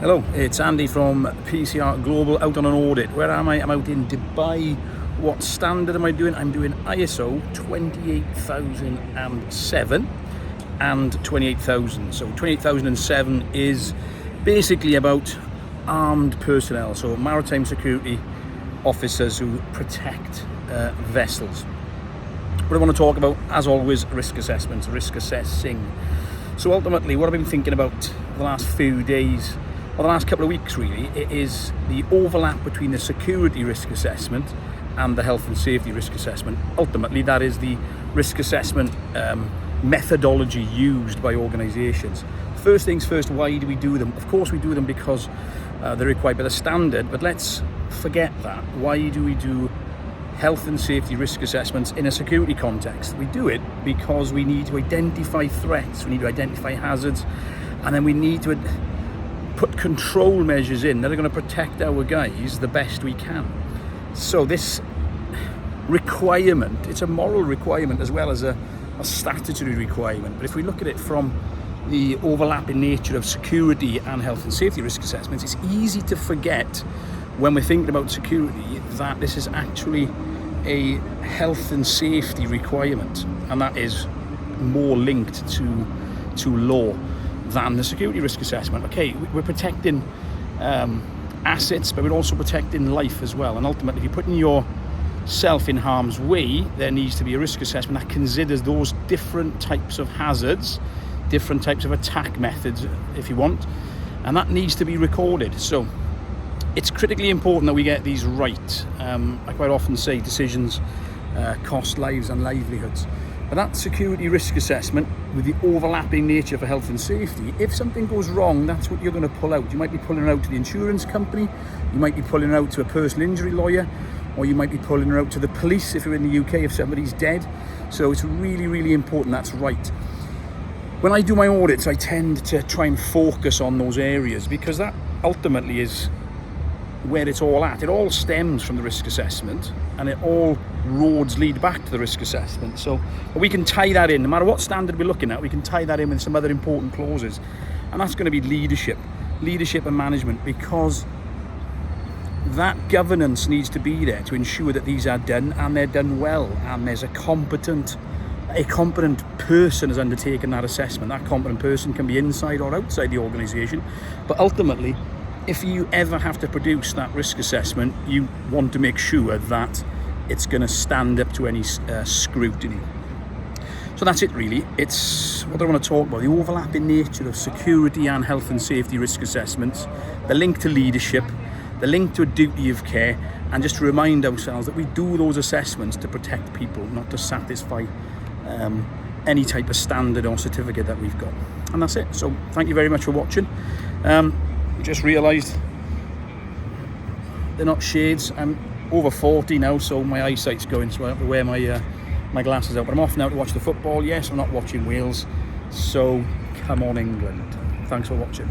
Hello, it's Andy from PCR Global out on an audit. Where am I? I'm out in Dubai. What standard am I doing? I'm doing ISO 28007 and 28000. So 28007 is basically about armed personnel, so maritime security officers who protect vessels. What I want to talk about, as always, risk assessments, risk assessing. So ultimately, what I've been thinking about the last few days, or the last couple of weeks really, it is the overlap between the security risk assessment and the health and safety risk assessment. Ultimately, that is the risk assessment methodology used by organisations. First things first, why do we do them? Of course we do them because they're required by the standard, but let's forget that. Why do we do health and safety risk assessments in a security context? We do it because we need to identify threats, we need to identify hazards, and then we need to put control measures in that are going to protect our guys the best we can. So this requirement, it's a moral requirement as well as a statutory requirement. But if we look at it from the overlapping nature of security and health and safety risk assessments, it's easy to forget when we're thinking about security that this is actually a health and safety requirement, and that is more linked to law than the security risk assessment. Okay, we're protecting assets, but we're also protecting life as well. And ultimately, if you're putting yourself in harm's way, there needs to be a risk assessment that considers those different types of hazards, different types of attack methods, if you want, and that needs to be recorded. So it's critically important that we get these right. I quite often say decisions cost lives and livelihoods. But that security risk assessment, with the overlapping nature for health and safety, if something goes wrong, that's what you're going to pull out. You might be pulling it out to the insurance company, you might be pulling it out to a personal injury lawyer, or you might be pulling it out to the police if you're in the UK, if somebody's dead. So it's really, really important that's right. When I do my audits, I tend to try and focus on those areas because that ultimately is where it's all at. It all stems from the risk assessment, and it all roads lead back to the risk assessment. So we can tie that in, no matter what standard we're looking at, we can tie that in with some other important clauses, and that's going to be leadership and management, because that governance needs to be there to ensure that these are done, and they're done well, and there's a competent person has undertaken that assessment. That competent person can be inside or outside the organisation, but ultimately, if you ever have to produce that risk assessment, you want to make sure that it's going to stand up to any scrutiny. So that's it really. It's what I want to talk about, the overlapping nature of security and health and safety risk assessments, the link to leadership, the link to a duty of care, and just to remind ourselves that we do those assessments to protect people, not to satisfy any type of standard or certificate that we've got. And that's it. So thank you very much for watching. Just realised they're not shades. I'm over 40 now, so my eyesight's going, so I have to wear my glasses out. But I'm off now to watch the football. Yes, I'm not watching Wales, so come on England. Thanks for watching.